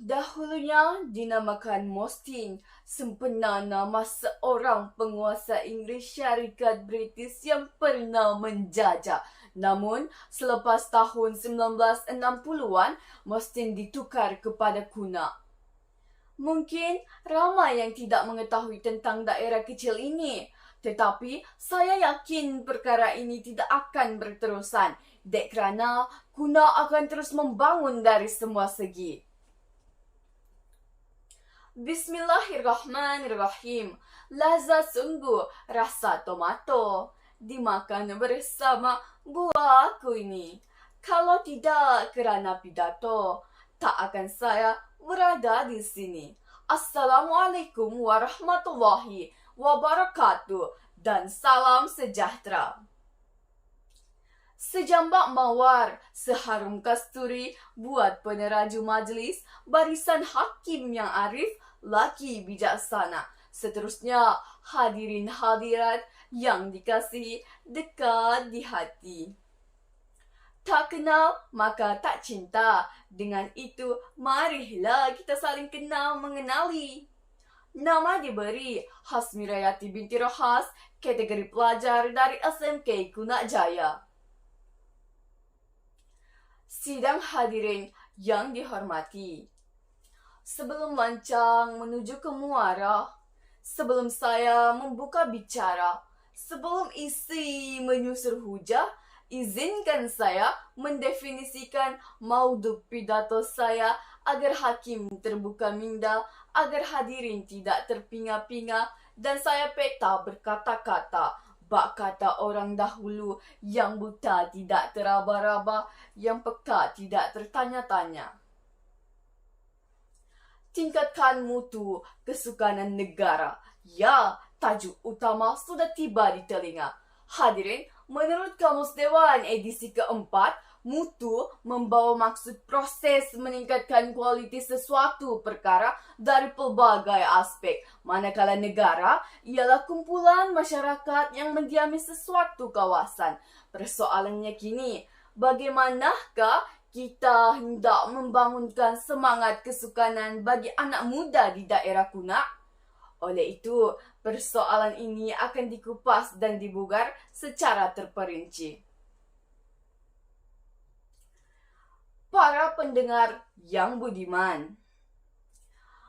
Dahulunya dinamakan Mostin, sempena nama seorang penguasa Inggeris Syarikat British yang pernah menjajah. Namun, selepas tahun 1960-an, Mostin ditukar kepada Kuna. Mungkin ramai yang tidak mengetahui tentang daerah kecil ini, tetapi saya yakin perkara ini tidak akan berterusan, dek kerana Kuna akan terus membangun dari semua segi. Bismillahirrahmanirrahim. Lazat sungguh rasa tomato dimakan bersama buah aku ini. Kalau tidak kerana pidato, tak akan saya berada di sini. Assalamualaikum warahmatullahi wabarakatuh dan salam sejahtera. Sejambak mawar, seharum kasturi buat peneraju majlis, barisan hakim yang arif, laki bijaksana. Seterusnya, hadirin hadirat yang dikasihi dekat di hati. Tak kenal, maka tak cinta. Dengan itu, marilah kita saling kenal mengenali. Nama diberi Hasmirayati binti Rohas, kategori pelajar dari SMK Kuna Jaya. Sidang hadirin yang dihormati. Sebelum lancang menuju ke muara, sebelum saya membuka bicara, sebelum isi menyusur hujah, izinkan saya mendefinisikan maudhu pidato saya agar hakim terbuka minda, agar hadirin tidak terpinga-pinga, dan saya peta berkata-kata. Bak kata orang dahulu, yang buta tidak teraba-raba, yang peka tidak tertanya-tanya. Tingkatkan mutu kesukanan negara. Ya, tajuk utama sudah tiba di telinga. Hadirin, menurut Kamus Dewan edisi keempat, mutu membawa maksud proses meningkatkan kualitas sesuatu perkara dari pelbagai aspek. Manakala negara ialah kumpulan masyarakat yang mendiami sesuatu kawasan. Persoalannya kini, bagaimanakah kita hendak membangunkan semangat kesukanan bagi anak muda di daerah Kuna? Oleh itu, persoalan ini akan dikupas dan dibugar secara terperinci. Para pendengar yang budiman,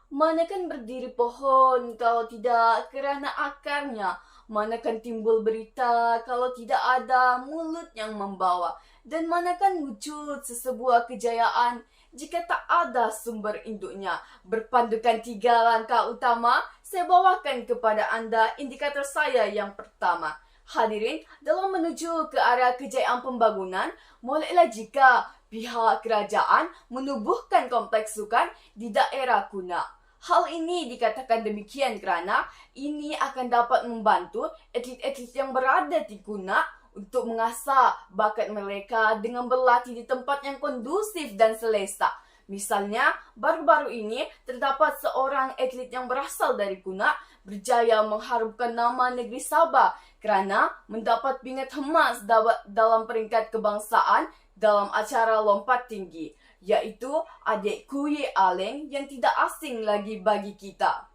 manakan berdiri pohon kalau tidak kerana akarnya, manakan timbul berita kalau tidak ada mulut yang membawa, dan manakan wujud sesebuah kejayaan jika tak ada sumber induknya. Berpandukan 3 langkah utama, saya bawakan kepada anda indikator saya yang pertama. Hadirin, dalam menuju ke arah kejayaan pembangunan, mulailah jika pihak kerajaan menubuhkan kompleks sukan di daerah Kuna. Hal ini dikatakan demikian kerana ini akan dapat membantu atlet-atlet yang berada di Kuna untuk mengasah bakat mereka dengan berlatih di tempat yang kondusif dan selesa. Misalnya, baru-baru ini terdapat seorang atlet yang berasal dari Kuna berjaya mengharumkan nama negeri Sabah kerana mendapat pingat emas dalam peringkat kebangsaan dalam acara lompat tinggi, iaitu adik Kuyi Aleng yang tidak asing lagi bagi kita.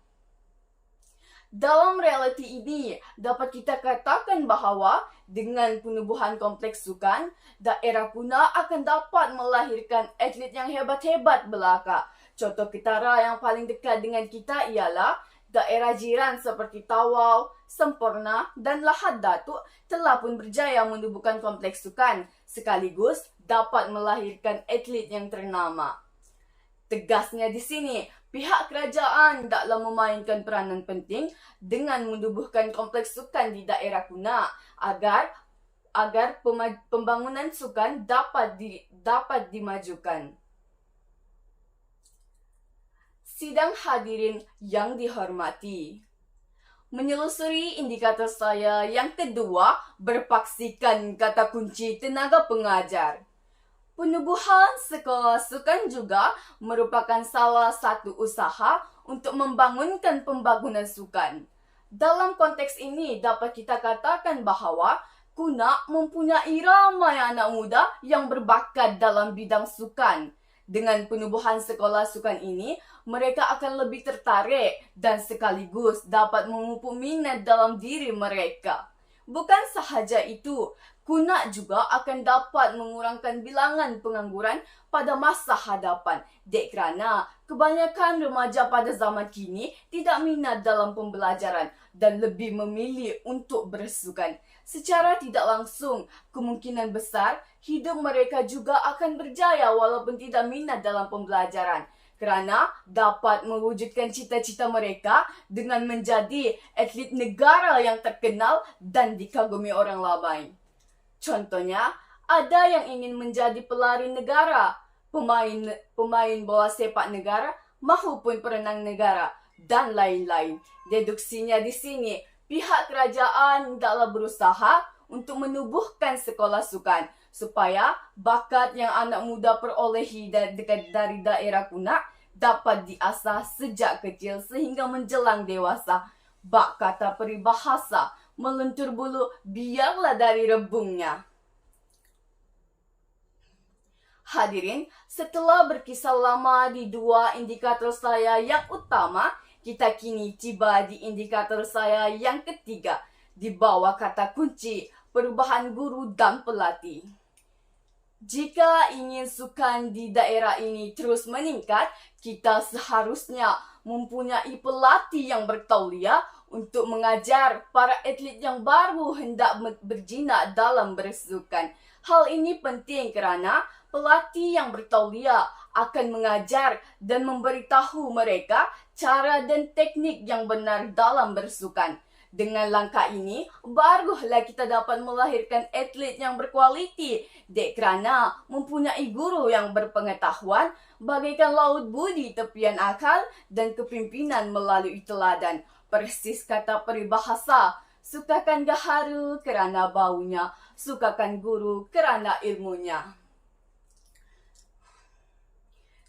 Dalam realiti ini, dapat kita katakan bahawa dengan penubuhan kompleks sukan, daerah Kuna akan dapat melahirkan atlet yang hebat-hebat belaka. Contoh ketara yang paling dekat dengan kita ialah daerah jiran seperti Tawau, Semporna dan Lahad Datuk telah pun berjaya menubuhkan kompleks sukan, sekaligus dapat melahirkan atlet yang ternama. Tegasnya di sini, pihak kerajaan taklah memainkan peranan penting dengan menubuhkan kompleks sukan di daerah Kuna agar pembangunan sukan dapat dimajukan. Sidang hadirin yang dihormati, menyelusuri indikator saya yang kedua berpaksikan kata kunci tenaga pengajar. Penubuhan sekolah sukan juga merupakan salah satu usaha untuk membangunkan pembangunan sukan. Dalam konteks ini dapat kita katakan bahawa Kuna mempunyai ramai anak muda yang berbakat dalam bidang sukan. Dengan penubuhan sekolah sukan ini, mereka akan lebih tertarik dan sekaligus dapat memupuk minat dalam diri mereka. Bukan sahaja itu, Kunak juga akan dapat mengurangkan bilangan pengangguran pada masa hadapan. Dek kerana kebanyakan remaja pada zaman kini tidak minat dalam pembelajaran dan lebih memilih untuk bersukan. Secara tidak langsung, kemungkinan besar hidup mereka juga akan berjaya walaupun tidak minat dalam pembelajaran. Kerana dapat mewujudkan cita-cita mereka dengan menjadi atlet negara yang terkenal dan dikagumi orang ramai. Contohnya, ada yang ingin menjadi pelari negara, pemain bola sepak negara, maupun perenang negara, dan lain-lain. Deduksinya di sini, pihak kerajaan hendaklah berusaha untuk menubuhkan sekolah sukan supaya bakat yang anak muda perolehi dari daerah Kunak dapat diasah sejak kecil sehingga menjelang dewasa. Bak kata peribahasa, melentur bulu biarlah dari rebungnya. Hadirin, setelah berkisah lama di dua indikator saya yang utama, kita kini tiba di indikator saya yang ketiga, di bawah kata kunci perubahan guru dan pelatih. Jika ingin sukan di daerah ini terus meningkat, kita seharusnya mempunyai pelatih yang bertauliah untuk mengajar para atlet yang baru hendak berjinak dalam bersukan. Hal ini penting kerana pelatih yang bertauliah akan mengajar dan memberitahu mereka cara dan teknik yang benar dalam bersukan. Dengan langkah ini, barulah kita dapat melahirkan atlet yang berkualiti. Dek kerana mempunyai guru yang berpengetahuan, bagaikan laut budi tepian akal dan kepimpinan melalui teladan. Persis kata peribahasa, sukakan gaharu kerana baunya, sukakan guru kerana ilmunya.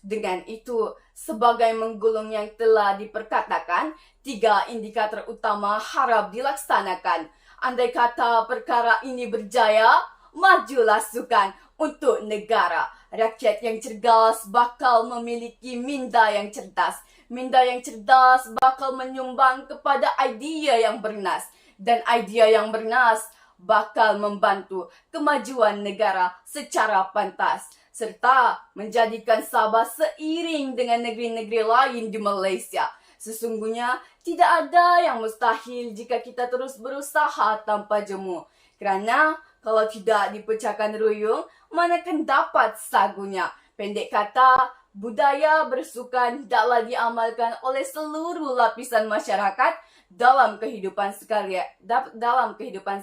Dengan itu, sebagai menggulung yang telah diperkatakan, 3 indikator utama harap dilaksanakan. Andai kata perkara ini berjaya, majulah sukan untuk negara. Rakyat yang cerdas bakal memiliki minda yang cerdas. Minda yang cerdas bakal menyumbang kepada idea yang bernas. Dan idea yang bernas bakal membantu kemajuan negara secara pantas, serta menjadikan Sabah seiring dengan negeri-negeri lain di Malaysia. Sesungguhnya, tidak ada yang mustahil jika kita terus berusaha tanpa jemu. Kerana, kalau tidak dipecahkan ruyung, manakan dapat sagunya. Pendek kata, budaya bersukan hendaklah diamalkan oleh seluruh lapisan masyarakat dalam kehidupan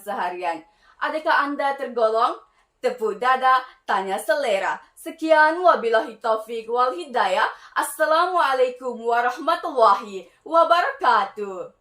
seharian. Adakah anda tergolong? Tepuk dada, tanya selera. Sekian, wabillahi taufiq wal hidayah. Assalamualaikum warahmatullahi wabarakatuh.